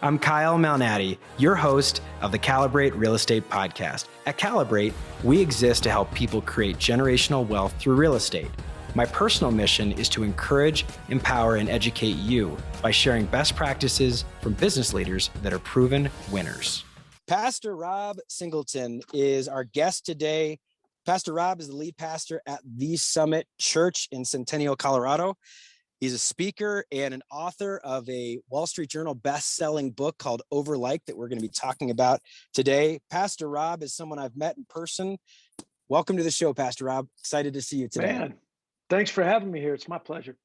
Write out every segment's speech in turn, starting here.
I'm Kyle Malnati, your host of the Calibrate Real Estate Podcast. At Calibrate, we exist to help people create generational wealth through real estate. My personal mission is to encourage, empower, and educate you by sharing best practices from business leaders that are proven winners. Pastor Rob Singleton is our guest today. Pastor Rob is the lead pastor at The Summit Church in Centennial, Colorado. He's a speaker and an author of a Wall Street Journal best-selling book called Overliked that we're going to be talking about today. Pastor Rob is someone I've met in person. Welcome to the show, Pastor Rob. Excited to see you today. Man, thanks for having me here. It's my pleasure.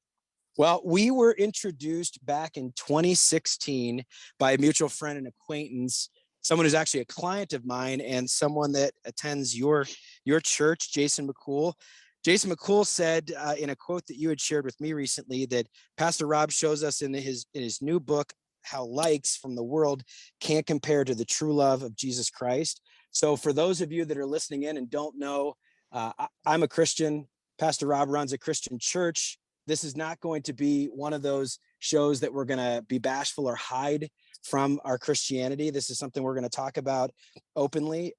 Well, we were introduced back in 2016 by a mutual friend and acquaintance, someone who's actually a client of mine and someone that attends your church, Jason McCool. Jason McCool said in a quote that you had shared with me recently that Pastor Rob shows us in his new book how likes from the world can't compare to the true love of Jesus Christ. So for those of you that are listening in and don't know, I'm a Christian. Pastor Rob runs a Christian church. This is not going to be one of those shows that we're going to be bashful or hide from our Christianity. This is something we're going to talk about openly.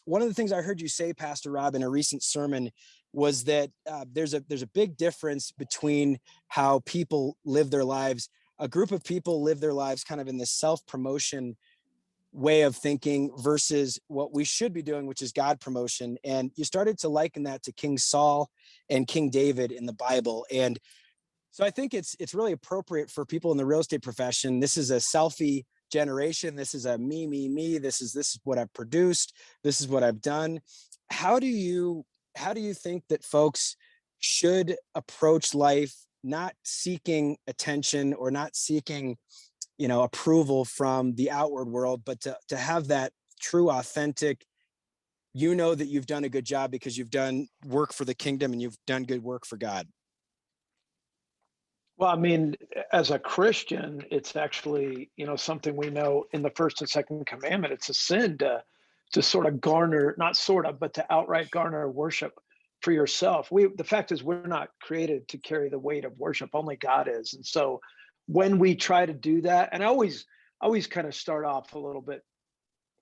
One of the things I heard you say, Pastor Rob, in a recent sermon was that there's a big difference between how people live their lives. A group of people live their lives kind of in this self-promotion way of thinking versus what we should be doing, which is God promotion. And you started to liken that to King Saul and King David in the Bible. And so I think it's really appropriate for people in the real estate profession. This is a selfie generation. This is a me. This is what I've produced. This is what I've done. How do you think that folks should approach life, not seeking attention or not seeking, approval from the outward world, but to have that true, authentic, that you've done a good job because you've done work for the kingdom and you've done good work for God? Well, I mean, as a Christian, it's actually, something we know in the first and second commandment. It's a sin to sort of garner, not sort of, but to outright garner worship for yourself. The fact is, we're not created to carry the weight of worship. Only God is. And so when we try to do that, and I always kind of start off a little bit,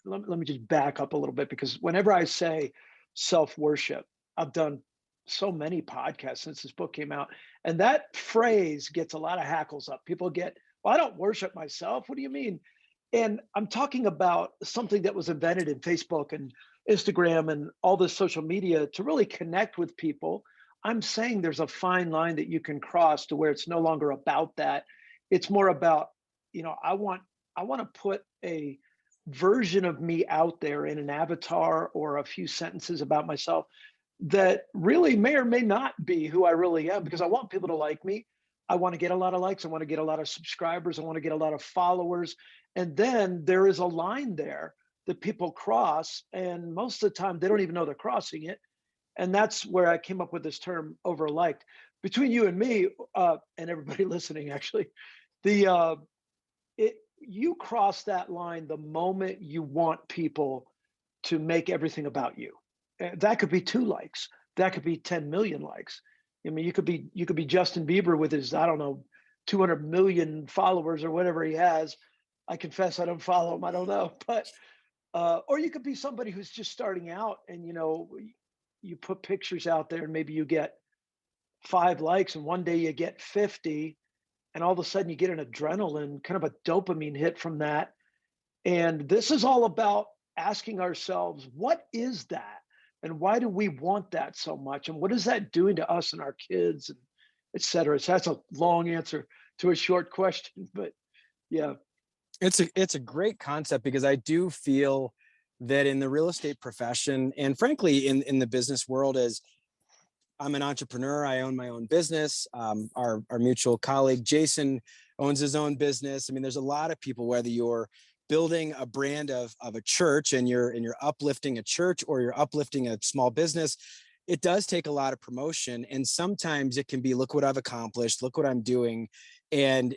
let me just back up a little bit, because whenever I say self-worship, I've done so many podcasts since this book came out, and that phrase gets a lot of hackles up. People get, well, I don't worship myself. What do you mean? And I'm talking about something that was invented in Facebook and Instagram and all this social media to really connect with people. I'm saying there's a fine line that you can cross to where it's no longer about that. It's more about, I want to put a version of me out there in an avatar or a few sentences about myself that really may or may not be who I really am, because I want people to like me. I want to get a lot of likes. I want to get a lot of subscribers. I want to get a lot of followers. And then there is a line there that people cross. And most of the time, they don't even know they're crossing it. And that's where I came up with this term, overliked. Between you and me, and everybody listening, actually, you cross that line the moment you want people to make everything about you. That could be 2 likes. That could be 10 million likes. I mean, you could be Justin Bieber with his, 200 million followers or whatever he has. I confess I don't follow him. I don't know, but or you could be somebody who's just starting out, and you put pictures out there, and maybe you get 5 likes, and one day you get 50, and all of a sudden you get an adrenaline, kind of a dopamine hit from that. And this is all about asking ourselves, what is that? And why do we want that so much? And what is that doing to us and our kids, and et cetera? So that's a long answer to a short question, but yeah. It's a great concept, because I do feel that in the real estate profession, and frankly, in the business world, as I'm an entrepreneur, I own my own business. Our mutual colleague, Jason, owns his own business. I mean, there's a lot of people, whether you're building a brand of a church and you're uplifting a church, or you're uplifting a small business, it does take a lot of promotion. And sometimes it can be, look what I've accomplished, look what I'm doing. And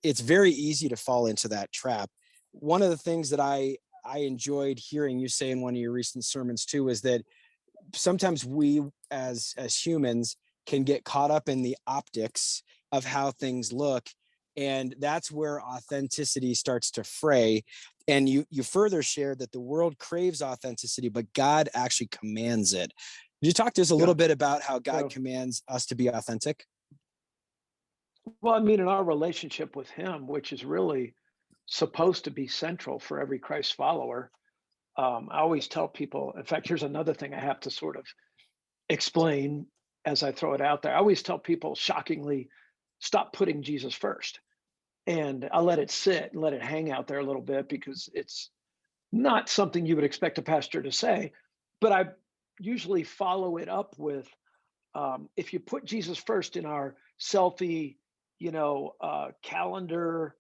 it's very easy to fall into that trap. One of the things that I enjoyed hearing you say in one of your recent sermons too, is that sometimes we as humans can get caught up in the optics of how things look And that's where authenticity starts to fray. And you further shared that the world craves authenticity, but God actually commands it. Could you talk to us a little Yeah. bit about how God Yeah. commands us to be authentic? Well, I mean, in our relationship with him, which is really supposed to be central for every Christ follower, I always tell people, in fact, here's another thing I have to sort of explain as I throw it out there. I always tell people, shockingly, stop putting Jesus first. And I let it sit and let it hang out there a little bit because it's not something you would expect a pastor to say. But I usually follow it up with, if you put Jesus first in our selfie, calendar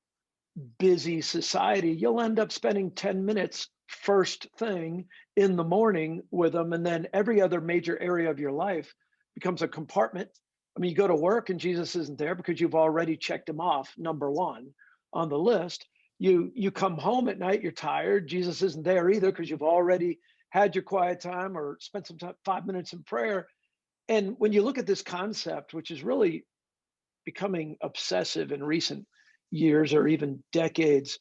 busy society, you'll end up spending 10 minutes first thing in the morning with them. And then every other major area of your life becomes a compartment. I mean, you go to work and Jesus isn't there because you've already checked him off, number one on the list. You come home at night, you're tired. Jesus isn't there either because you've already had your quiet time or spent some time, 5 minutes in prayer. And when you look at this concept, which is really becoming obsessive in recent years or even decades,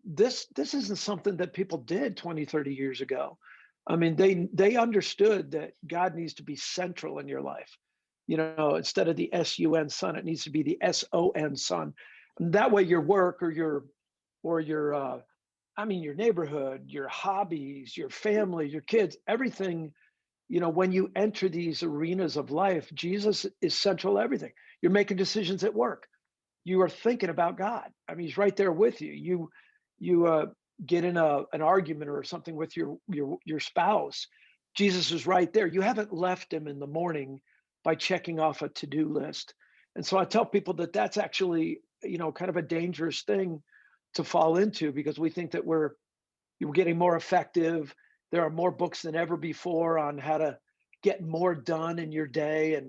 this isn't something that people did 20, 30 years ago. I mean, they understood that God needs to be central in your life. Instead of the SUN son, it needs to be the SON son. And that way your work or your your neighborhood, your hobbies, your family, your kids, everything, when you enter these arenas of life, Jesus is central to everything. You're making decisions at work, you are thinking about God. I mean, he's right there with you. You get in an argument or something with your spouse. Jesus is right there. You haven't left him in the morning by checking off a to-do list. And so I tell people that that's actually, kind of a dangerous thing to fall into because we think that you're getting more effective. There are more books than ever before on how to get more done in your day.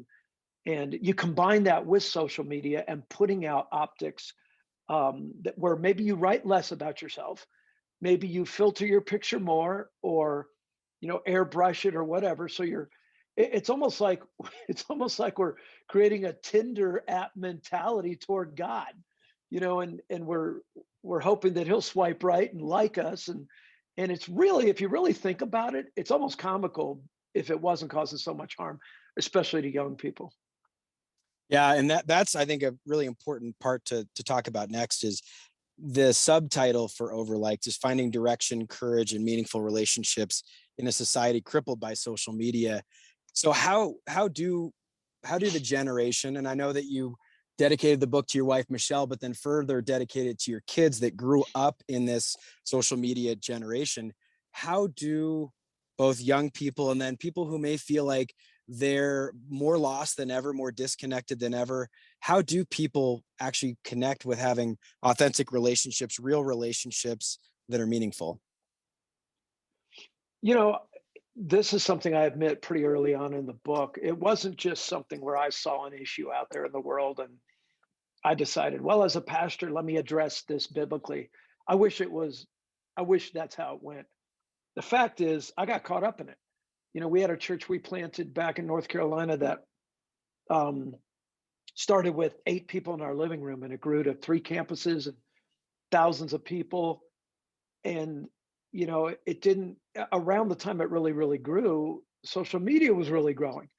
And you combine that with social media and putting out optics, that where maybe you write less about yourself, maybe you filter your picture more, or airbrush it or whatever. So it's almost like we're creating a Tinder app mentality toward God, and we're hoping that he'll swipe right and like us, and it's really, if you really think about it, it's almost comical if it wasn't causing so much harm, especially to young people. Yeah, and that's I think a really important part to talk about next is the subtitle for Overliked is finding direction, courage, and meaningful relationships in a society crippled by social media. So how do the generation, and I know that you dedicated the book to your wife Michelle, but then further dedicated to your kids that grew up in this social media generation. How do both young people and then people who may feel like they're more lost than ever, more disconnected than ever, how do people actually connect with having authentic relationships, real relationships that are meaningful? You know, this is something I admit pretty early on in the book. It wasn't just something where I saw an issue out there in the world and I decided, well, as a pastor, let me address this biblically. I wish it was, I wish that's how it went. The fact is, I got caught up in it. We had a church we planted back in North Carolina that um, started with 8 people in our living room, and it grew to 3 campuses and thousands of people. And it didn't, around the time it really, really grew, social media was really growing.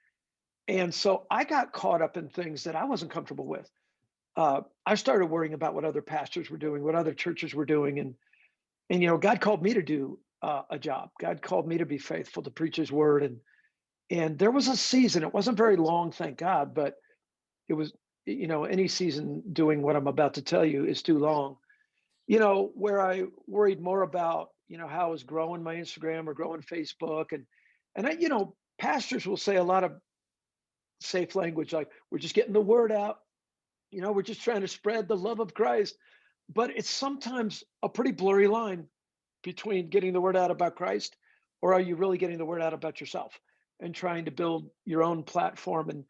And so I got caught up in things that I wasn't comfortable with. I started worrying about what other pastors were doing, what other churches were doing. And God called me to do a job. God called me to be faithful to preach his word. And there was a season, it wasn't very long, thank God, but it was, any season doing what I'm about to tell you is too long, where I worried more about, how I was growing my Instagram or growing Facebook. And I, pastors will say a lot of safe language, like, we're just getting the word out, we're just trying to spread the love of Christ. But it's sometimes a pretty blurry line between getting the word out about Christ, or are you really getting the word out about yourself and trying to build your own platform? And,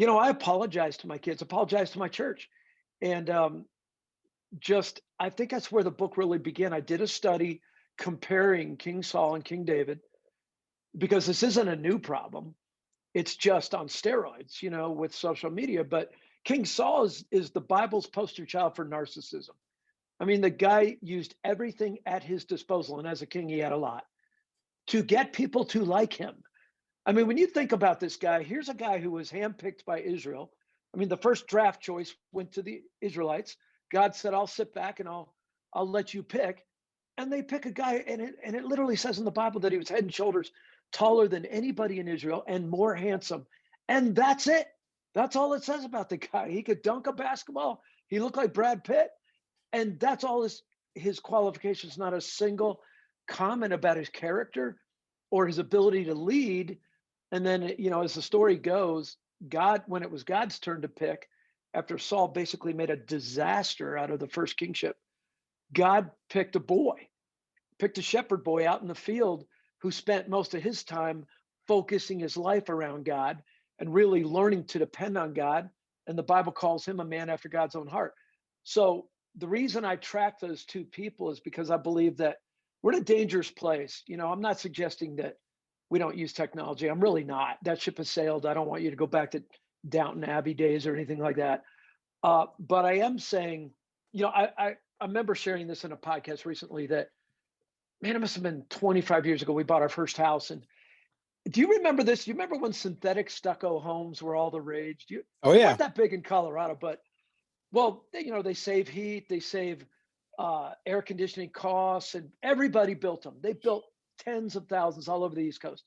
I apologize to my kids, apologize to my church. And I think that's where the book really began. I did a study comparing King Saul and King David, because this isn't a new problem. It's just on steroids, with social media. But King Saul is the Bible's poster child for narcissism. I mean, the guy used everything at his disposal, and as a king, he had a lot, to get people to like him. I mean, when you think about this guy, here's a guy who was handpicked by Israel. I mean, the first draft choice went to the Israelites. God said, "I'll sit back and I'll let you pick." And they pick a guy, and it literally says in the Bible that he was head and shoulders taller than anybody in Israel and more handsome. And that's it. That's all it says about the guy. He could dunk a basketball. He looked like Brad Pitt. And that's all his qualifications, not a single comment about his character or his ability to lead. And then, as the story goes, when it was God's turn to pick, after Saul basically made a disaster out of the first kingship, God picked a shepherd boy out in the field who spent most of his time focusing his life around God and really learning to depend on God. And the Bible calls him a man after God's own heart. So the reason I track those two people is because I believe that we're in a dangerous place. I'm not suggesting that we don't use technology. I'm really not. That ship has sailed. I don't want you to go back to Downton Abbey days or anything like that. But I am saying, I remember sharing this in a podcast recently that, man, it must have been 25 years ago. We bought our first house. And do you remember this? Do you remember when synthetic stucco homes were all the rage? Oh, They yeah. weren't that big in Colorado, but well, they save heat, they save air conditioning costs, and everybody built them. They built tens of thousands all over the East Coast.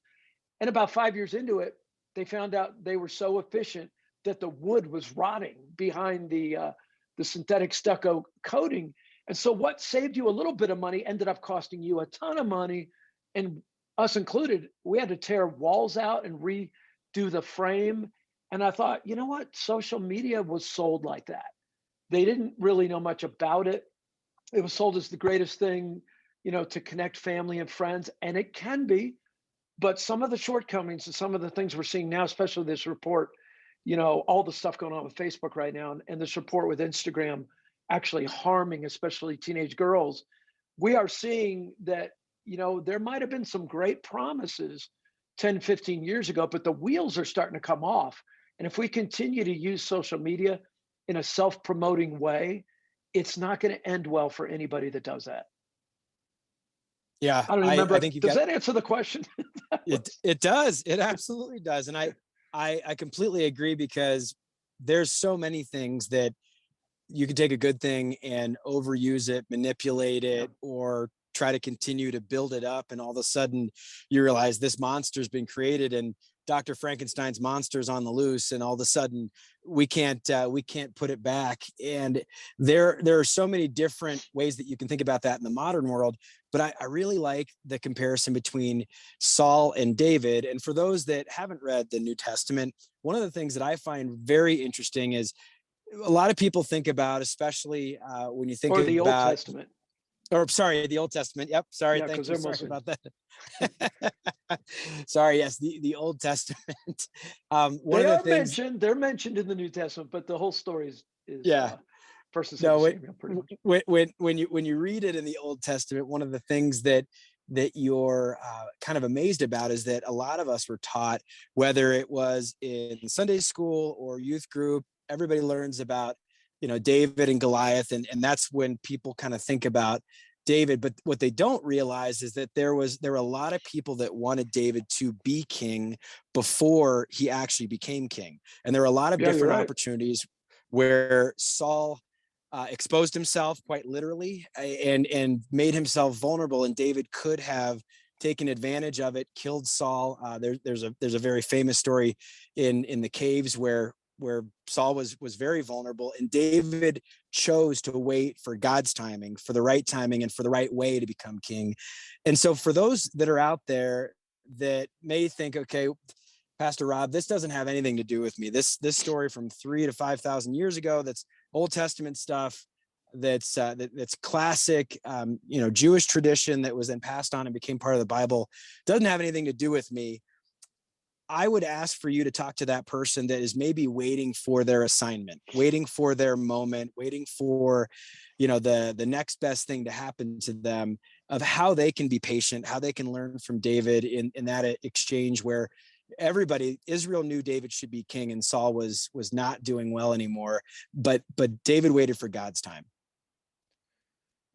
And about 5 years into it, they found out they were so efficient that the wood was rotting behind the synthetic stucco coating. And so what saved you a little bit of money ended up costing you a ton of money, and us included. We had to tear walls out and redo the frame. And I thought, you know what? Social media was sold like that. They didn't really know much about it. It was sold as the greatest thing, to connect family and friends. And it can be, but some of the shortcomings and some of the things we're seeing now, especially this report, all the stuff going on with Facebook right now, and this report with Instagram actually harming, especially teenage girls, we are seeing that, there might have been some great promises 10, 15 years ago, but the wheels are starting to come off. And if we continue to use social media in a self-promoting way, it's not going to end well for anybody that does that. Yeah, I don't remember. I think Does that answer the question? it does. It absolutely does. And I completely agree, because there's so many things that you can take a good thing and overuse it, manipulate it, or try to continue to build it up. And all of a sudden you realize this monster's been created and Dr. Frankenstein's monster's on the loose. And all of a sudden we can't put it back. And there are so many different ways that you can think about that in the modern world. But I really like the comparison between Saul and David. And for those that haven't read the New Testament, one of the things that I find very interesting is a lot of people think about, especially when you think or about the Old Testament. Or sorry, the Old Testament. Yep. Sorry. Yeah, Thank you. Sorry Muslim. about that. Sorry. Yes. The Old Testament. One They of the are things, mentioned. They're mentioned in the New Testament, but the whole story is yeah. First and No, Second Samuel, pretty much. when you read it in the Old Testament, one of the things that you're kind of amazed about is that a lot of us were taught, whether it was in Sunday school or youth group, everybody learns about, David and Goliath. And that's when people kind of think about David. But what they don't realize is that there were a lot of people that wanted David to be king before he actually became king. And there are a lot of different opportunities where Saul exposed himself quite literally and made himself vulnerable. And David could have taken advantage of it, killed Saul. There's a very famous story in the caves where Saul was very vulnerable, and David chose to wait for God's timing, for the right timing and for the right way to become king. And so for those that are out there that may think, okay, Pastor Rob, this doesn't have anything to do with me. This story from 3,000 to 5,000 years ago, that's Old Testament stuff, that's classic, Jewish tradition that was then passed on and became part of the Bible, doesn't have anything to do with me. I would ask for you to talk to that person that is maybe waiting for their assignment, waiting for their moment, waiting for, the next best thing to happen to them, of how they can be patient, how they can learn from David in that exchange where everybody, Israel knew David should be king, and Saul was not doing well anymore. But David waited for God's time.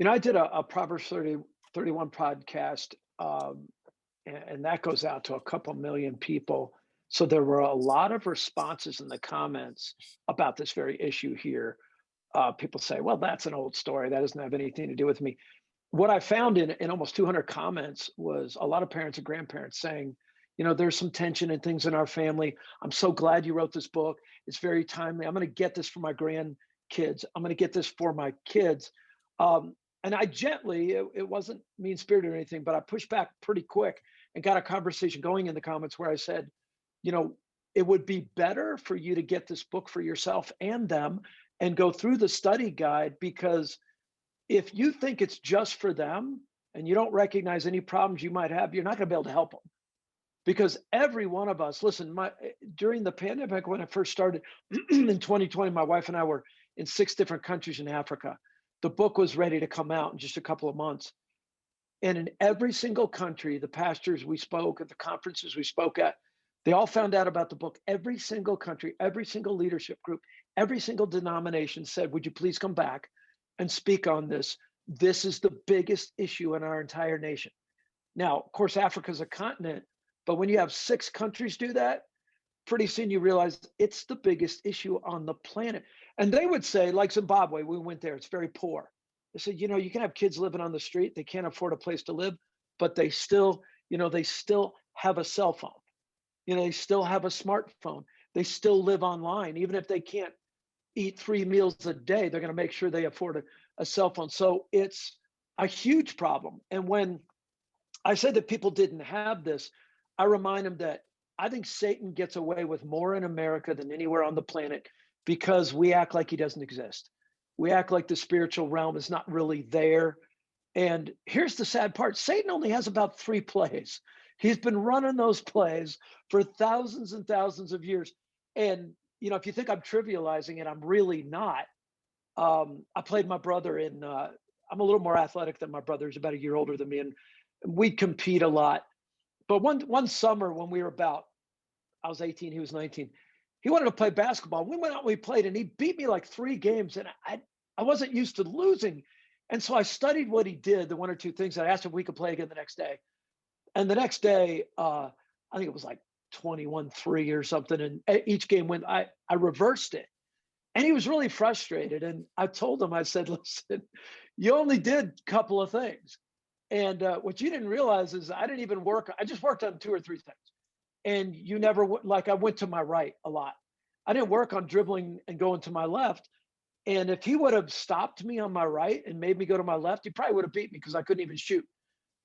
I did a Proverbs 31 podcast, and that goes out to a couple million people. So there were a lot of responses in the comments about this very issue here. People say, well, that's an old story. That doesn't have anything to do with me. What I found in almost 200 comments was a lot of parents and grandparents saying, there's some tension and things in our family. I'm so glad you wrote this book. It's very timely. I'm going to get this for my grandkids. I'm going to get this for my kids. And I gently, it wasn't mean-spirited or anything, but I pushed back pretty quick and got a conversation going in the comments where I said, it would be better for you to get this book for yourself and them and go through the study guide, because if you think it's just for them and you don't recognize any problems you might have, you're not going to be able to help them. Because every one of us, listen, during the pandemic, when it first started in 2020, my wife and I were in 6 different countries in Africa. The book was ready to come out in just a couple of months. And in every single country, the pastors we spoke at, the conferences we spoke at, they all found out about the book. Every single country, every single leadership group, every single denomination said, would you please come back and speak on this? This is the biggest issue in our entire nation. Now, of course, Africa is a continent, but when you have 6 countries do that, pretty soon you realize it's the biggest issue on the planet. And they would say, like Zimbabwe, we went there, it's very poor. They said, you can have kids living on the street, they can't afford a place to live, but they still have a cell phone. They still have a smartphone. They still live online. Even if they can't eat 3 meals a day, they're going to make sure they afford a cell phone. So it's a huge problem. And when I said that people didn't have this, I remind them that I think Satan gets away with more in America than anywhere on the planet because we act like he doesn't exist. We act like the spiritual realm is not really there. And here's the sad part. Satan only has about 3 plays. He's been running those plays for thousands and thousands of years. And, if you think I'm trivializing it, I'm really not. I played my brother in, I'm a little more athletic than my brother. He's about a year older than me. And we'd compete a lot. But one summer when I was 18, he was 19, he wanted to play basketball. We went out and we played, and he beat me like 3 games. And I wasn't used to losing. And so I studied what he did, the 1 or 2 things. I asked if we could play again the next day. And the next day, I think it was like 21-3 or something. And each game went, I reversed it. And he was really frustrated. And I told him, I said, listen, you only did a couple of things. And what you didn't realize is I didn't even work. I just worked on 2 or 3 things. And you never, I went to my right a lot. I didn't work on dribbling and going to my left. And if he would have stopped me on my right and made me go to my left, he probably would have beat me because I couldn't even shoot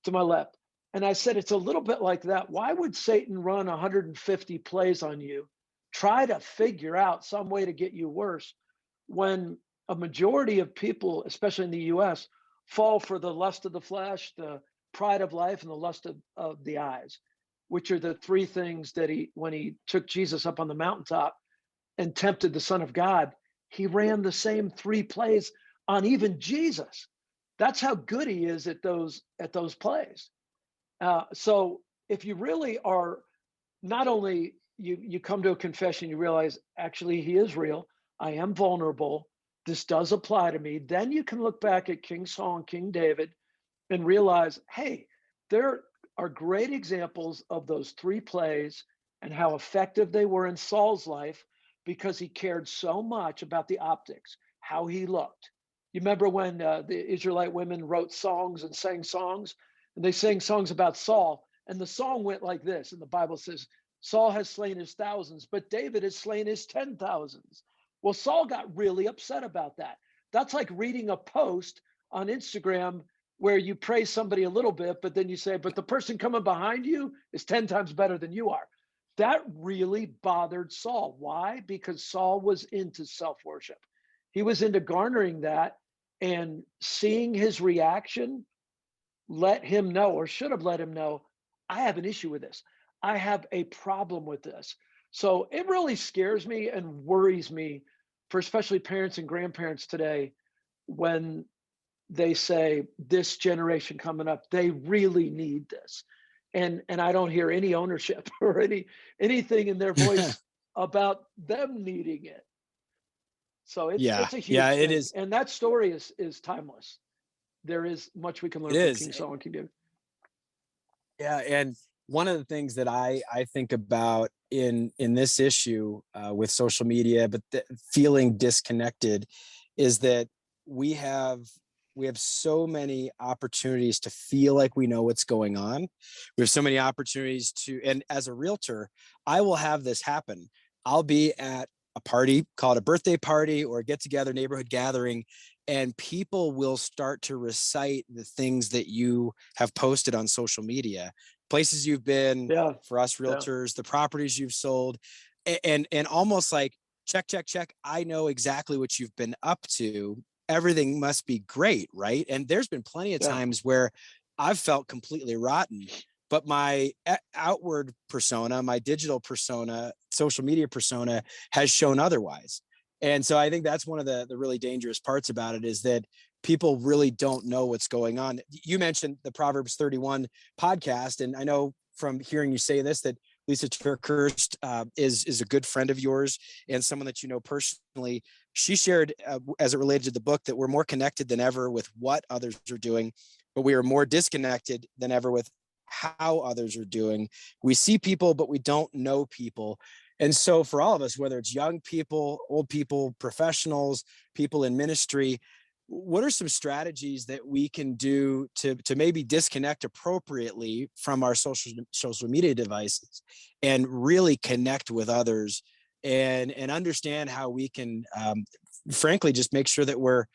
to my left. And I said, it's a little bit like that. Why would Satan run 150 plays on you, try to figure out some way to get you worse, when a majority of people, especially in the US, fall for the lust of the flesh, the pride of life, and the lust of the eyes, which are the 3 things that when he took Jesus up on the mountaintop and tempted the Son of God, he ran the same 3 plays on even Jesus. That's how good he is at those plays. So if you really are, not only you come to a confession, you realize actually he is real. I am vulnerable. This does apply to me. Then you can look back at King Saul and King David and realize, hey, there are great examples of those 3 plays and how effective they were in Saul's life because he cared so much about the optics, how he looked. You remember when the Israelite women wrote songs and sang songs, and they sang songs about Saul, and the song went like this, and the Bible says, Saul has slain his thousands, but David has slain his 10,000s. Well, Saul got really upset about that. That's like reading a post on Instagram where you praise somebody a little bit, but then you say, but the person coming behind you is 10 times better than you are. That really bothered Saul. Why? Because Saul was into self-worship. He was into garnering that, and seeing his reaction let him know, or should have let him know, I have an issue with this. I have a problem with this. So it really scares me and worries me for especially parents and grandparents today when they say this generation coming up, they really need this. and I don't hear any ownership or anything in their voice about them needing it. So Yeah, it's a yeah, huge it thing, is. and that story is timeless. There is much we can It learn from is. King Saul and King David. Yeah, and one of the things that I think about in this issue with social media, but feeling disconnected, is that we have we have so many opportunities to feel like we know what's going on. We have so many opportunities to, and as a realtor, I will have this happen. I'll be at a party, call it a birthday party or a get together neighborhood gathering, and people will start to recite the things that you have posted on social media, places you've been, Yeah, for us yeah, realtors, the properties you've sold, and almost like check, check, check. I know exactly what you've been up to. Everything must be great, right? And there's been plenty of yeah. times where I've felt completely rotten, but my outward persona, my digital persona, social media persona has shown otherwise. And so I think that's one of the really dangerous parts about it, is that people really don't know what's going on. You mentioned the Proverbs 31 podcast, and I know from hearing you say this that Lisa Turkhurst is a good friend of yours and someone that you know personally. She shared, as it related to the book, that we're more connected than ever with what others are doing, but we are more disconnected than ever with how others are doing. We see people, but we don't know people. And so for all of us, whether it's young people, old people, professionals, people in ministry, what are some strategies that we can do to maybe disconnect appropriately from our social media devices and really connect with others and understand how we can frankly just make sure that we're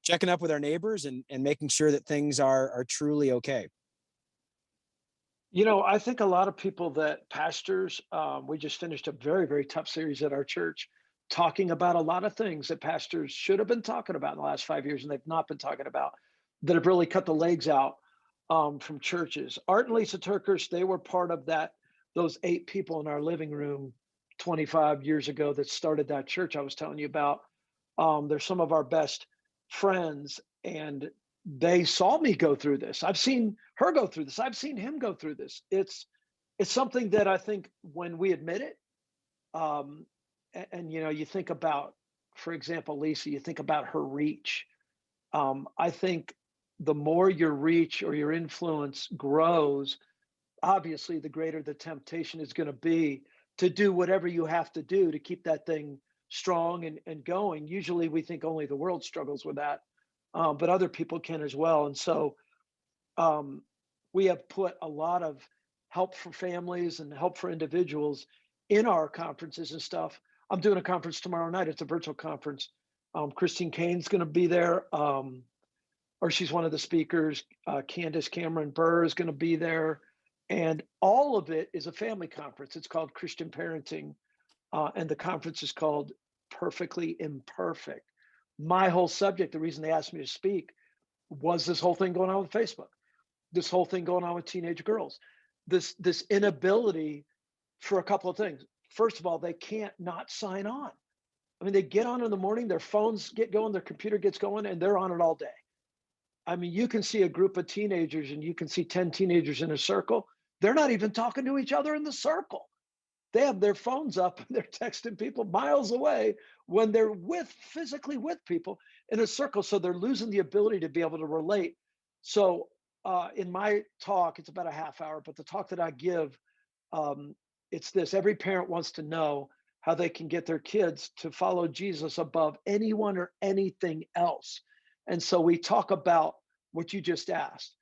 checking up with our neighbors and making sure that things are truly okay. I think a lot of people that pastors, we just finished a very, very tough series at our church talking about a lot of things that pastors should have been talking about in the last 5 years and they've not been talking about, that have really cut the legs out from churches. Art and Lisa Turkers, they were part of those 8 people in our living room 25 years ago that started that church I was telling you about. They're some of our best friends, and they saw me go through this. I've seen her go through this. I've seen him go through this. It's something that I think when we admit it, um, and you think about, for example, Lisa, you think about her reach. I think the more your reach or your influence grows, obviously the greater the temptation is going to be to do whatever you have to do to keep that thing strong and going. Usually we think only the world struggles with that, but other people can as well. And so um, we have put a lot of help for families and help for individuals in our conferences and stuff. I'm doing a conference tomorrow night. It's a virtual conference. Christine Kane's going to be there, or she's one of the speakers. Candace Cameron Burr is going to be there. And all of it is a family conference. It's called Christian Parenting. And the conference is called Perfectly Imperfect. My whole subject, the reason they asked me to speak, was this whole thing going on with Facebook, this whole thing going on with teenage girls, this inability for a couple of things. First of all, they can't not sign on. I mean, they get on in the morning, their phones get going, their computer gets going, and they're on it all day. I mean, you can see a group of teenagers and you can see 10 teenagers in a circle. They're not even talking to each other in the circle. They have their phones up and they're texting people miles away when they're physically with people in a circle. So they're losing the ability to be able to relate. So in my talk, it's about a half hour, but the talk that I give, um, it's this: every parent wants to know how they can get their kids to follow Jesus above anyone or anything else. And so we talk about what you just asked.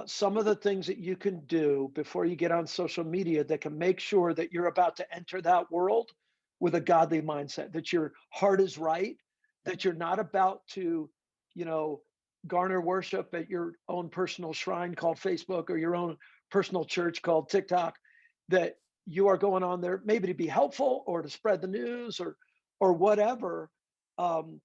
Some of the things that you can do before you get on social media that can make sure that you're about to enter that world with a godly mindset, that your heart is right, that you're not about to, you know, garner worship at your own personal shrine called Facebook or your own personal church called TikTok, that you are going on there maybe to be helpful or to spread the news or whatever. Um,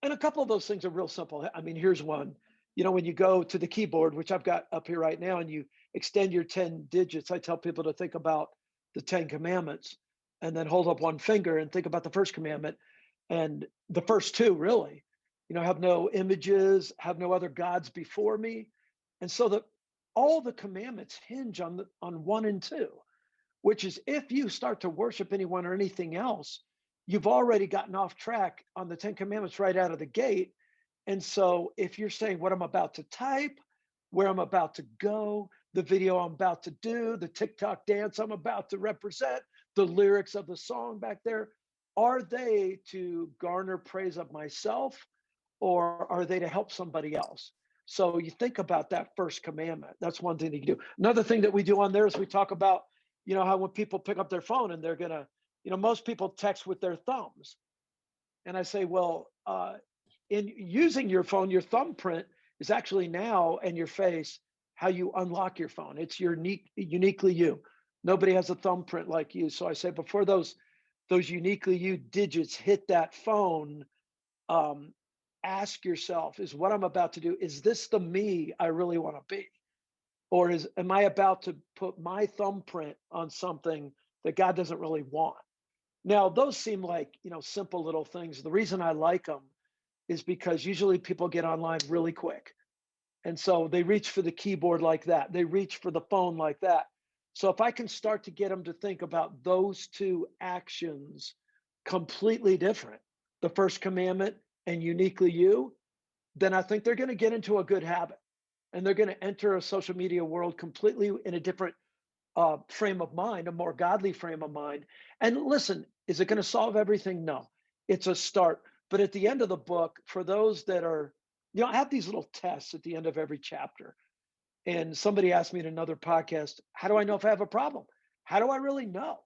and a couple of those things are real simple. I mean, here's one. When you go to the keyboard, which I've got up here right now, and you extend your 10 digits, I tell people to think about the 10 commandments and then hold up one finger and think about the first commandment and the first two, really. Have no images, have no other gods before me. And so that all the commandments hinge on 1 and 2, which is if you start to worship anyone or anything else, you've already gotten off track on the 10 commandments right out of the gate. And so if you're saying what I'm about to type, where I'm about to go, the video I'm about to do, the TikTok dance I'm about to represent, the lyrics of the song back there, are they to garner praise of myself, or are they to help somebody else? So you think about that first commandment. That's one thing that you do. Another thing that we do on there is we talk about, how when people pick up their phone and they're gonna, most people text with their thumbs. And I say, well, in using your phone, your thumbprint is actually now and your face how you unlock your phone. It's uniquely you. Nobody has a thumbprint like you. So I say before those uniquely you digits hit that phone, ask yourself, is what I'm about to do, is this the me I really want to be? Or am I about to put my thumbprint on something that God doesn't really want? Now, those seem like, simple little things. The reason I like them is because usually people get online really quick. And so they reach for the keyboard like that. They reach for the phone like that. So if I can start to get them to think about those two actions completely different, the first commandment and uniquely you, then I think they're going to get into a good habit, and they're going to enter a social media world completely in a different frame of mind, a more godly frame of mind. And listen, is it going to solve everything? No, it's a start. But at the end of the book, for those that are, I have these little tests at the end of every chapter. And somebody asked me in another podcast, how do I know if I have a problem? How do I really know?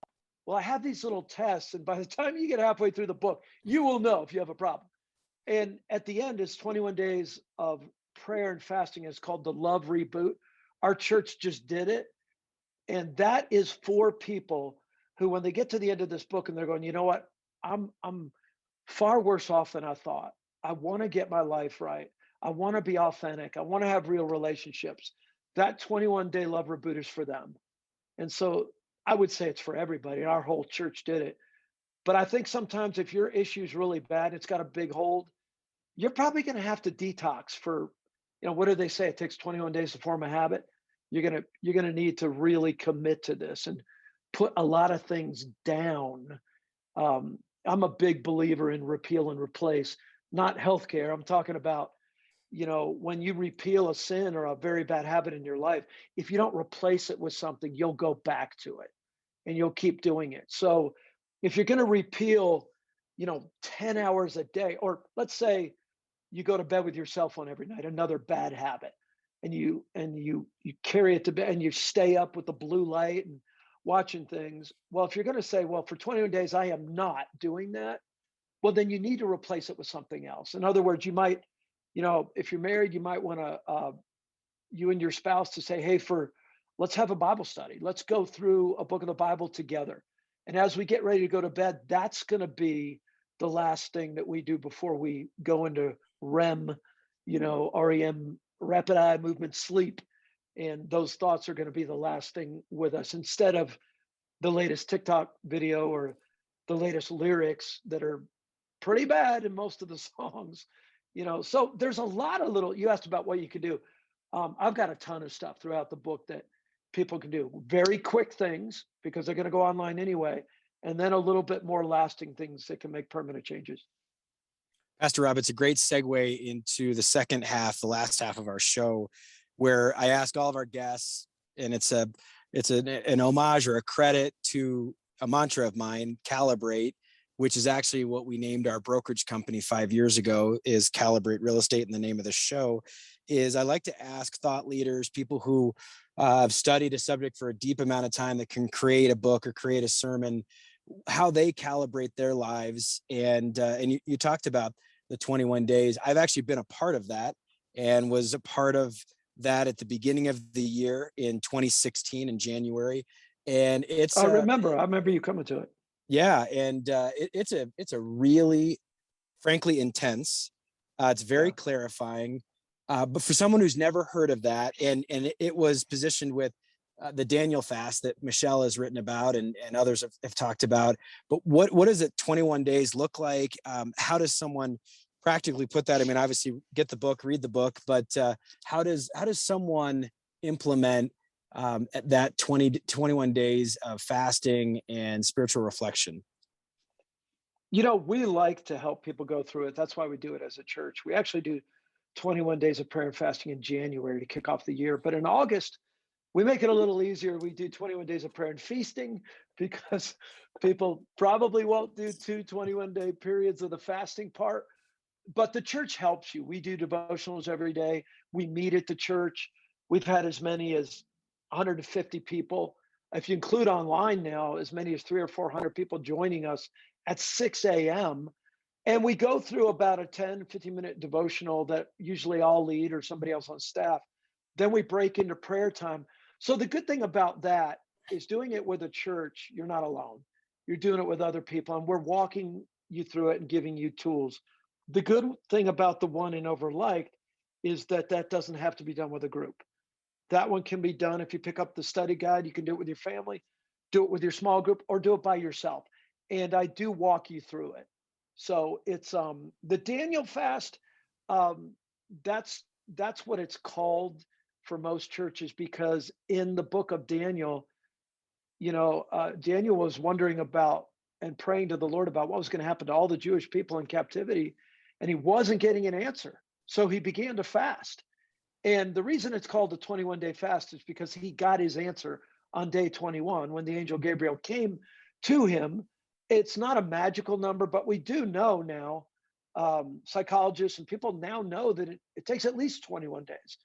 Well, I have these little tests, and by the time you get halfway through the book, you will know if you have a problem. And at the end is 21 days of prayer and fasting. It's called the Love Reboot. Our church just did it. And that is for people who, when they get to the end of this book and they're going, you know what, I'm far worse off than I thought. I want to get my life right. I want to be authentic. I want to have real relationships. That 21-day Love Reboot is for them. And so I would say it's for everybody. Our whole church did it. But I think sometimes if your issue is really bad, it's got a big hold, you're probably going to have to detox for, what do they say? It takes 21 days to form a habit. You're going to need to really commit to this and put a lot of things down. I'm a big believer in repeal and replace, not healthcare. I'm talking about, when you repeal a sin or a very bad habit in your life, if you don't replace it with something, you'll go back to it and you'll keep doing it. So if you're going to repeal, 10 hours a day, or let's say you go to bed with your cell phone every night, another bad habit, and you carry it to bed and you stay up with the blue light and watching things. Well, if you're going to say, well, for 21 days, I am not doing that, well, then you need to replace it with something else. In other words, you might, if you're married, you might want to, you and your spouse to say, hey, let's have a Bible study. Let's go through a book of the Bible together. And as we get ready to go to bed, that's going to be the last thing that we do before we go into REM, REM, rapid eye movement sleep. And those thoughts are going to be the last thing with us, instead of the latest TikTok video or the latest lyrics that are pretty bad in most of the songs. So there's a lot of little, you asked about what you could do. I've got a ton of stuff throughout the book that people can do. Very quick things, because they're going to go online anyway. And then a little bit more lasting things that can make permanent changes. Pastor Rob, it's a great segue into the second half, the last half of our show, where I ask all of our guests, and it's an homage or a credit to a mantra of mine, Calibrate, which is actually what we named our brokerage company 5 years ago, is Calibrate Real Estate. And the name of the show is, I like to ask thought leaders, people who have studied a subject for a deep amount of time, that can create a book or create a sermon, how they calibrate their lives. And you talked about the 21 days. I've actually been a part of that, and was a part of that at the beginning of the year in 2016 in January. And I remember you coming to it. Yeah. And it's a really, frankly, intense. It's very clarifying. But for someone who's never heard of that, and it was positioned with the Daniel fast that Michelle has written about, and others have talked about. But what does it 21 days look like? How does someone practically put that? I mean, obviously get the book, read the book, but how does someone implement at that 20 to 21 days of fasting and spiritual reflection? We like to help people go through it. That's why we do it as a church. We actually do 21 days of prayer and fasting in January to kick off the year. But in August, we make it a little easier. We do 21 days of prayer and feasting because people probably won't do two 21-day periods of the fasting part. But the church helps you. We do devotionals every day. We meet at the church. We've had as many as 150 people. If you include online now, as many as 300 or 400 people joining us at 6 a.m. And we go through about a 10, 15-minute devotional that usually I'll lead or somebody else on staff. Then we break into prayer time. So the good thing about that is doing it with a church, you're not alone. You're doing it with other people, and we're walking you through it and giving you tools. The good thing about the one in Overliked is that that doesn't have to be done with a group. That one can be done if you pick up the study guide. You can do it with your family, do it with your small group, or do it by yourself. And I do walk you through it. So it's the Daniel fast. Um, that's what it's called for most churches, because in the book of Daniel, Daniel was wondering about and praying to the Lord about what was going to happen to all the Jewish people in captivity, and he wasn't getting an answer. So he began to fast. And the reason it's called the 21-day fast is because he got his answer on day 21 when the angel Gabriel came to him. It's not a magical number, but we do know now, psychologists and people now know that it takes at least 21 days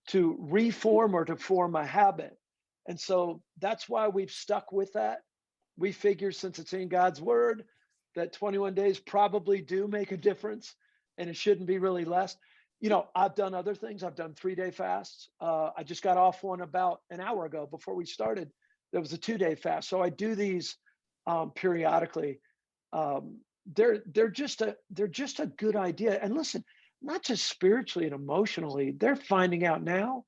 to reform or to form a habit. And so that's why we've stuck with that. We figure, since it's in God's word, that 21 days probably do make a difference, and it shouldn't be really less. I've done other things. I've done 3-day fasts. I just got off one about an hour ago before we started. There was a 2-day fast. So I do these periodically. They're just a good idea. And listen, not just spiritually and emotionally, they're finding out now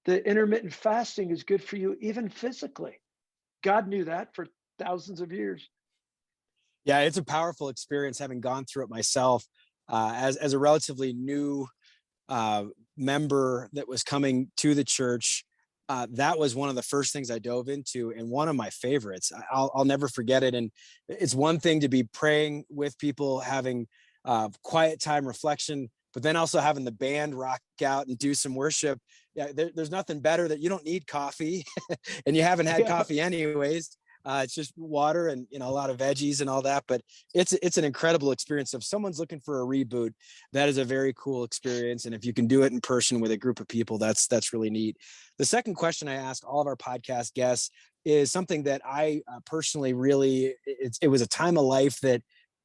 that intermittent fasting is good for you, even physically. God knew that for thousands of years. Yeah, it's a powerful experience, having gone through it myself as a relatively new member that was coming to the church. That was one of the first things I dove into, and one of my favorites. I'll never forget it. And it's one thing to be praying with people, having quiet time, reflection, but then also having the band rock out and do some worship. Yeah, there's nothing better. That you don't need coffee, and you haven't had Yeah. coffee anyways. It's just water and a lot of veggies and all that. But it's an incredible experience. If someone's looking for a reboot, that is a very cool experience. And if you can do it in person with a group of people, that's really neat. The second question I ask all of our podcast guests is something that I personally really, it was a time of life that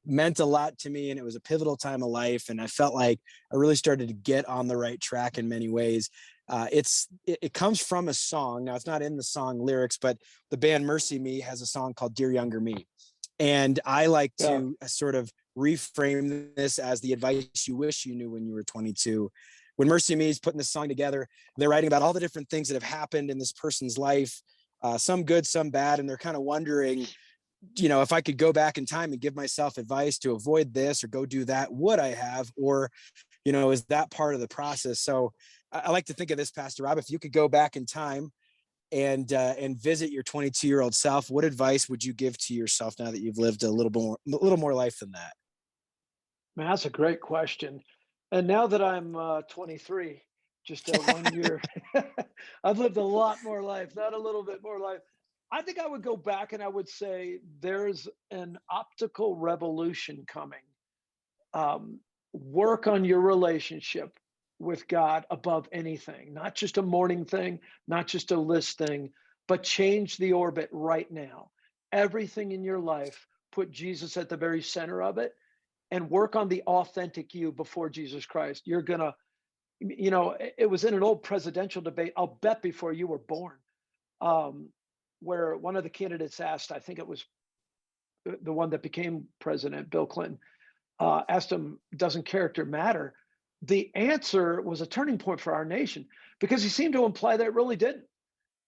meant a lot to me, and it was a pivotal time of life, and I felt like I really started to get on the right track in many ways. It comes from a song. Now, it's not in the song lyrics, but the band Mercy Me has a song called Dear Younger Me, and I like to sort of reframe this as the advice you wish you knew when you were 22. When Mercy Me is putting this song together, they're writing about all the different things that have happened in this person's life, some good, some bad, and they're kind of wondering, if I could go back in time and give myself advice to avoid this or go do that, would I have? Or, is that part of the process? So I like to think of this, Pastor Rob, if you could go back in time and visit your 22-year-old self, what advice would you give to yourself now that you've lived a little more life than that? Man, that's a great question. And now that I'm 23, just 1 year, I've lived a lot more life, not a little bit more life. I think I would go back and I would say there's an optical revolution coming. Work on your relationship with God above anything, not just a morning thing, not just a list thing, but change the orbit right now. Everything in your life, put Jesus at the very center of it, and work on the authentic you before Jesus Christ. You're going to, it was in an old presidential debate, I'll bet before you were born, where one of the candidates asked, I think it was the one that became president, Bill Clinton, asked him, doesn't character matter? The answer was a turning point for our nation, because he seemed to imply that it really didn't.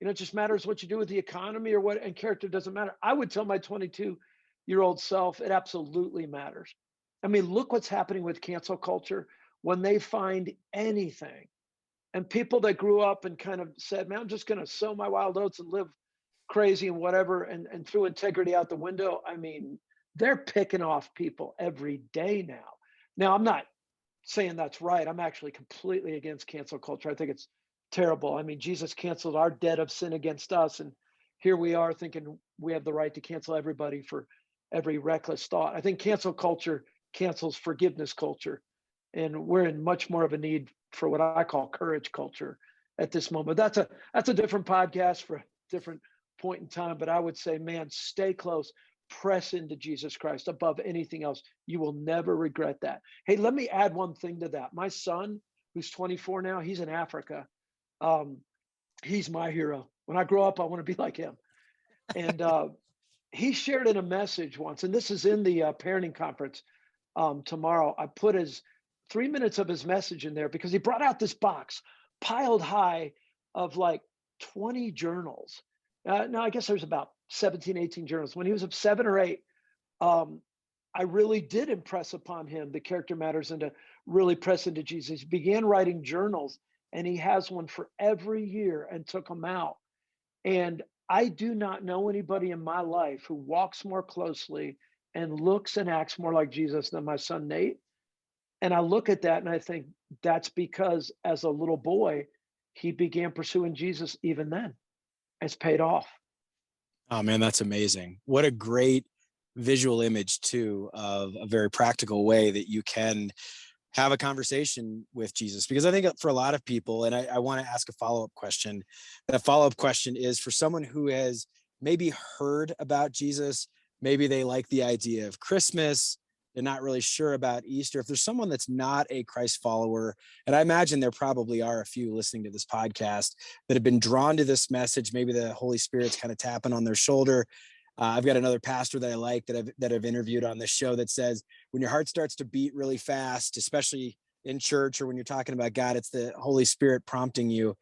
It just matters what you do with the economy or what, and character doesn't matter. I would tell my 22-year-old self, it absolutely matters. I mean, look what's happening with cancel culture. When they find anything And people that grew up and kind of said, man, I'm just going to sow my wild oats and live crazy and whatever, and threw integrity out the window. I mean, they're picking off people every day now. Now, I'm not saying that's right. I'm actually completely against cancel culture. I think it's terrible. I mean, Jesus canceled our debt of sin against us. And here we are thinking we have the right to cancel everybody for every reckless thought. I think cancel culture cancels forgiveness culture. And we're in much more of a need for what I call courage culture at this moment. That's a different podcast for a different point in time. But I would say, man, stay close, press into Jesus Christ above anything else. You will never regret that. Hey, let me add one thing to that. My son, who's 24 now, he's in Africa. He's my hero. When I grow up, I want to be like him. And he shared in a message once, and this is in the parenting conference tomorrow. I put his 3 minutes of his message in there because he brought out this box piled high of like 20 journals. Now, I guess there's about 17, 18 journals. When he was 7 or 8, I really did impress upon him the character matters and to really press into Jesus. He began writing journals, and he has one for every year and took them out. And I do not know anybody in my life who walks more closely and looks and acts more like Jesus than my son, Nate. And I look at that and I think that's because as a little boy, he began pursuing Jesus even then. It's paid off. Oh man, that's amazing. What a great visual image too of a very practical way that you can have a conversation with Jesus. Because I think for a lot of people, and I want to ask a follow-up question. That follow-up question is for someone who has maybe heard about Jesus, maybe they like the idea of Christmas, they're not really sure about Easter. If there's someone that's not a Christ follower, and I imagine there probably are a few listening to this podcast that have been drawn to this message, maybe the Holy Spirit's kind of tapping on their shoulder. I've got another pastor that I like that I've interviewed on this show that says when your heart starts to beat really fast, especially in church or when you're talking about God, it's the Holy Spirit prompting you.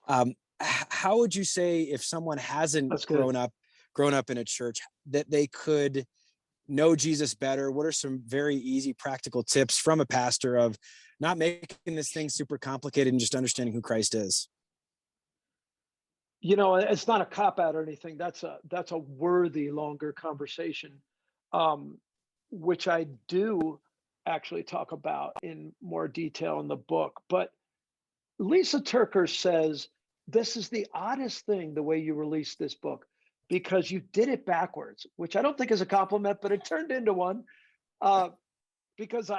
How would you say if someone hasn't grown up in a church that they could know Jesus better? What are some very easy, practical tips from a pastor of not making this thing super complicated and just understanding who Christ is? You know, it's not a cop out or anything. That's a worthy longer conversation, which I do actually talk about in more detail in the book. But Lisa Turker says this is the oddest thing, the way you released this book, because you did it backwards, which I don't think is a compliment, but it turned into one. Because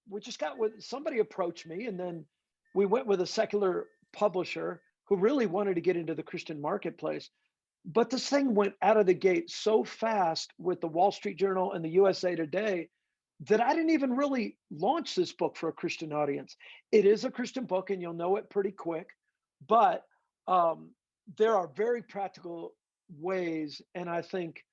we just got with somebody approached me, and then we went with a secular publisher who really wanted to get into the Christian marketplace. But this thing went out of the gate so fast with the Wall Street Journal and the USA Today that I didn't even really launch this book for a Christian audience. It is a Christian book, and you'll know it pretty quick. But there are very practical ways, and I think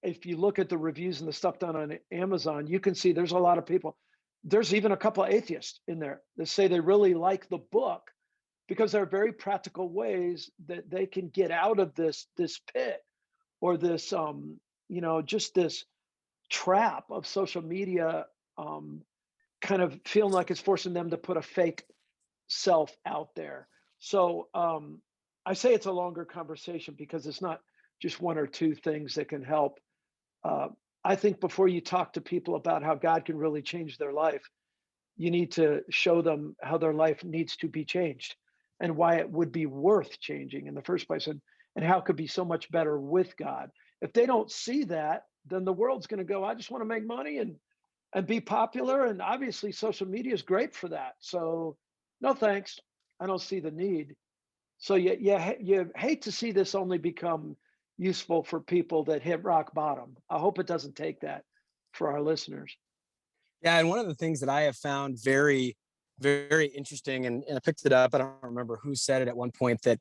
if you look at the reviews and the stuff done on Amazon, you can see there's a lot of people. There's even a couple of atheists in there that say they really like the book because there are very practical ways that they can get out of this pit or this just this trap of social media, kind of feeling like it's forcing them to put a fake self out there. So I say it's a longer conversation because it's not just one or two things that can help. I think before you talk to people about how God can really change their life, you need to show them how their life needs to be changed and why it would be worth changing in the first place, and how it could be so much better with God. If they don't see that, then the world's going to go, I just want to make money and be popular. And obviously social media is great for that. So no, thanks. I don't see the need. So you hate to see this only become useful for people that hit rock bottom. I hope it doesn't take that for our listeners. Yeah, and one of the things that I have found very, very interesting, and I picked it up, I don't remember who said it at one point, that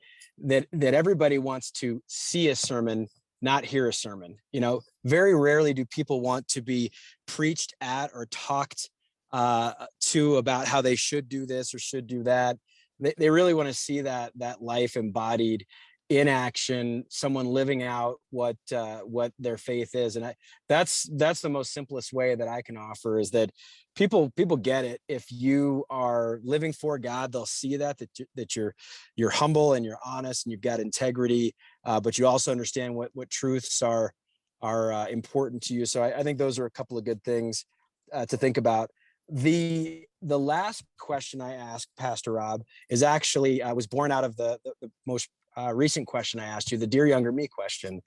everybody wants to see a sermon, not hear a sermon. You know, very rarely do people want to be preached at or talked to about how they should do this or should do that. They really want to see that life embodied in action, someone living out what their faith is. And that's the most simplest way that I can offer, is that people get it. If you are living for God, they'll see that you're humble and you're honest and you've got integrity, but you also understand what truths are important to you. So I think those are a couple of good things to think about. The last question I asked Pastor Rob is actually was born out of the most recent question I asked you, the Dear Younger Me question.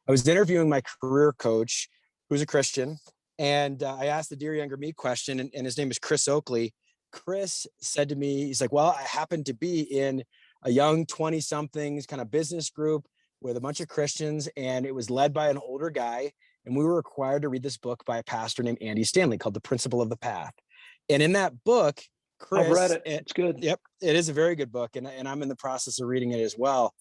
I was interviewing my career coach, who's a Christian, and I asked the Dear Younger Me question, and his name is Chris Oakley. Chris said to me, he's like, well, I happened to be in a young 20-somethings kind of business group with a bunch of Christians, and it was led by an older guy, and we were required to read this book by a pastor named Andy Stanley called The Principle of the Path. And in that book, Chris, I've read it. It's good. Yep, it is a very good book, and I'm in the process of reading it as well.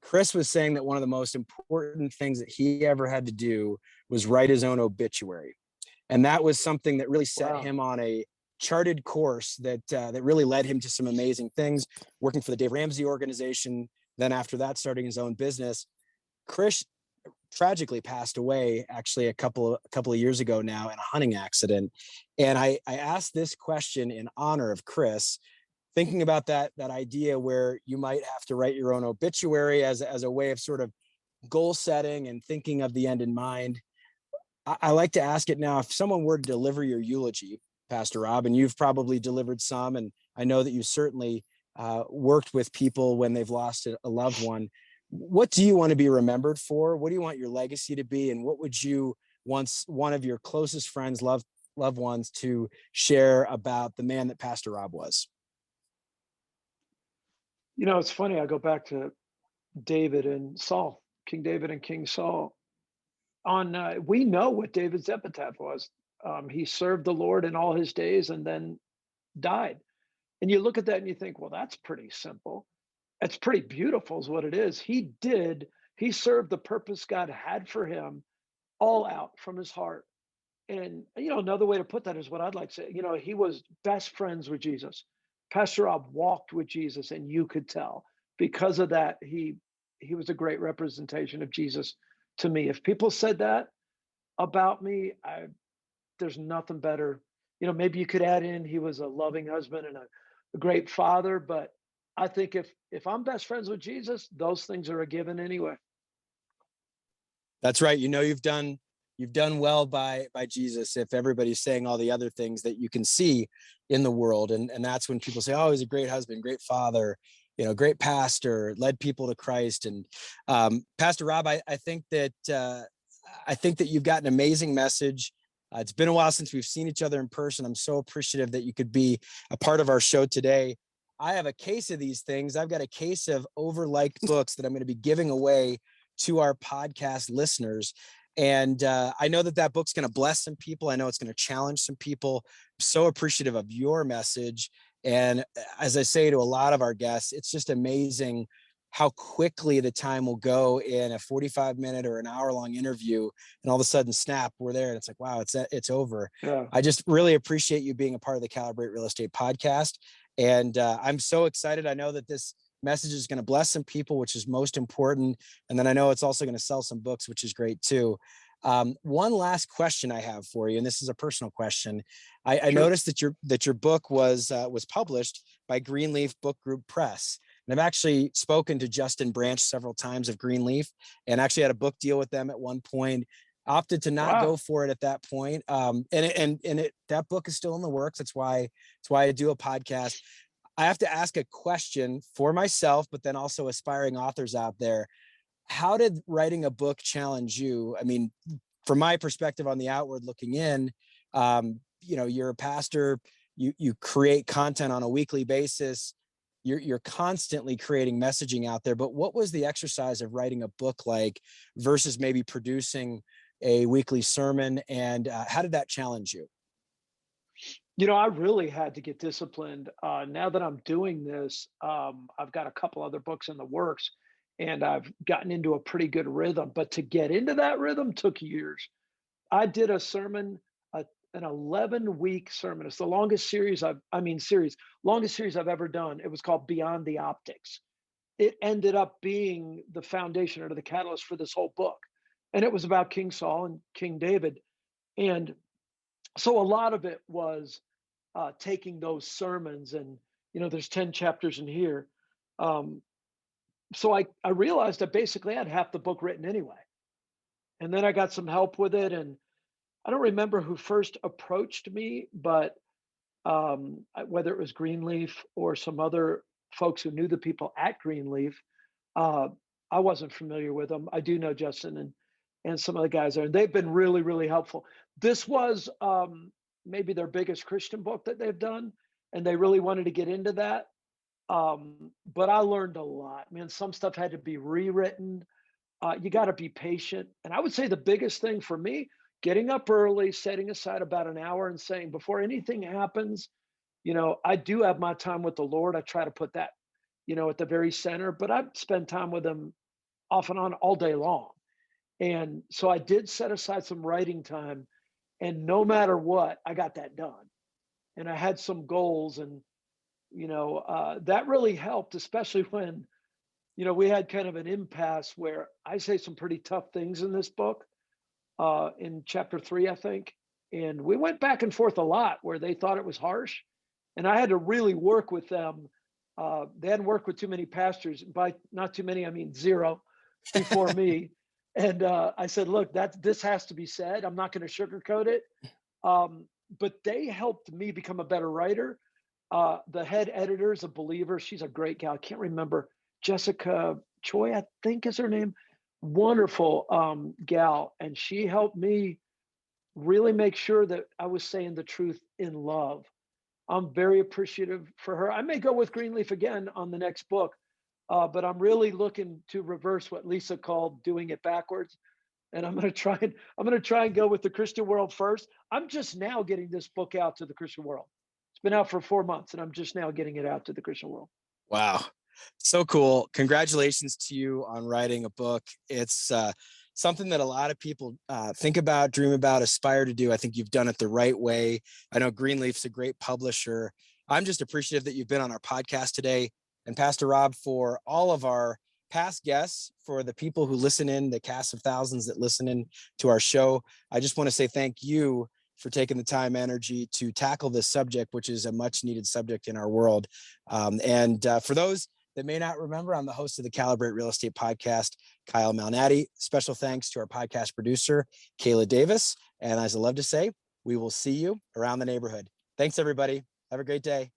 Chris was saying that one of the most important things that he ever had to do was write his own obituary, and that was something that really set him on a charted course that really led him to some amazing things, working for the Dave Ramsey organization. Then after that, starting his own business. Chris tragically passed away actually a couple of years ago now in a hunting accident. And I asked this question in honor of Chris, thinking about that idea where you might have to write your own obituary as a way of sort of goal setting and thinking of the end in mind. I like to ask it now, if someone were to deliver your eulogy, Pastor Rob, and you've probably delivered some, and I know that you certainly worked with people when they've lost a loved one. What do you want to be remembered for? What do you want your legacy to be? And what would you want one of your closest friends, loved ones, to share about the man that Pastor Rob was? You know, it's funny. I go back to David and Saul, King David and King Saul. We know what David's epitaph was. He served the Lord in all his days and then died. And you look at that and you think, well, that's pretty simple. It's pretty beautiful, is what it is. He served the purpose God had for him all out from his heart. And, another way to put that is what I'd like to say. He was best friends with Jesus. Pastor Rob walked with Jesus, and you could tell. Because of that, he was a great representation of Jesus to me. If people said that about me, there's nothing better. Maybe you could add in he was a loving husband and a great father, but I think if I'm best friends with Jesus, those things are a given anyway. That's right. You've done well by Jesus if everybody's saying all the other things that you can see in the world. And that's when people say, oh, he's a great husband, great father, great pastor, led people to Christ. And Pastor Rob, I think that you've got an amazing message. It's been a while since we've seen each other in person. I'm so appreciative that you could be a part of our show today. I have a case of these things. I've got a case of Overliked books that I'm going to be giving away to our podcast listeners. And I know that book's going to bless some people. I know it's going to challenge some people. I'm so appreciative of your message. And as I say to a lot of our guests, it's just amazing how quickly the time will go in a 45-minute or an hour-long interview, and all of a sudden, snap, we're there, and it's like, wow, it's over. Yeah. I just really appreciate you being a part of the Calibrate Real Estate podcast, and I'm so excited. I know that this message is going to bless some people, which is most important, and then I know it's also going to sell some books, which is great too. One last question I have for you, and this is a personal question. I noticed that your book was published by Greenleaf Book Group Press. And I've actually spoken to Justin Branch several times of Greenleaf, and actually had a book deal with them at one point. Opted to not go for it at that point. That book is still in the works. That's why I do a podcast. I have to ask a question for myself, but then also aspiring authors out there. How did writing a book challenge you? I mean, from my perspective on the outward looking in, you're a pastor, you create content on a weekly basis. You're constantly creating messaging out there, but what was the exercise of writing a book like versus maybe producing a weekly sermon? And how did that challenge you? I really had to get disciplined. Now that I'm doing this, I've got a couple other books in the works, and I've gotten into a pretty good rhythm. But to get into that rhythm took years. I did a sermon, an 11-week sermon. It's the longest series longest series I've ever done. It was called Beyond the Optics. it ended up being the foundation or the catalyst for this whole book. And it was about King Saul and King David. And so a lot of it was taking those sermons, and there's 10 chapters in here. Um, so I realized I basically had half the book written anyway. And then I got some help with it. And I don't remember who first approached me, but whether it was Greenleaf or some other folks who knew the people at Greenleaf, uh, I wasn't familiar with them. I do know Justin and some of the guys there, and they've been really, really helpful. This was maybe their biggest Christian book that they've done, and they really wanted to get into that. But I learned a lot. Man, some stuff had to be rewritten. You got to be patient. And I would say the biggest thing for me, getting up early, setting aside about an hour and saying, before anything happens, I do have my time with the Lord. I try to put that, at the very center, but I spend time with him off and on all day long. And so I did set aside some writing time, and no matter what, I got that done. And I had some goals, and, that really helped, especially when, we had kind of an impasse where I say some pretty tough things in this book, in chapter 3, I think. And we went back and forth a lot where they thought it was harsh. And I had to really work with them. They hadn't worked with too many pastors. By not too many, I mean zero before me. And I said, look, this has to be said. I'm not going to sugarcoat it. But they helped me become a better writer. The head editor is a believer. She's a great gal. I can't remember. Jessica Choi, I think is her name. Wonderful gal. And she helped me really make sure that I was saying the truth in love. I'm very appreciative for her. I may go with Greenleaf again on the next book, but I'm really looking to reverse what Lisa called doing it backwards. And I'm going to try and go with the Christian world first. I'm just now getting this book out to the Christian world. It's been out for 4 months, and I'm just now getting it out to the Christian world. Wow. So cool. Congratulations to you on writing a book. It's something that a lot of people think about, dream about, aspire to do. I think you've done it the right way. I know Greenleaf's a great publisher. I'm just appreciative that you've been on our podcast today. And Pastor Rob, for all of our past guests, for the people who listen in, the cast of thousands that listen in to our show, I just want to say thank you for taking the time, energy to tackle this subject, which is a much needed subject in our world. And for those that may not remember, I'm the host of the Calibrate Real Estate Podcast, Kyle Malnati. Special thanks to our podcast producer, Kayla Davis. And as I love to say, we will see you around the neighborhood. Thanks, everybody. Have a great day.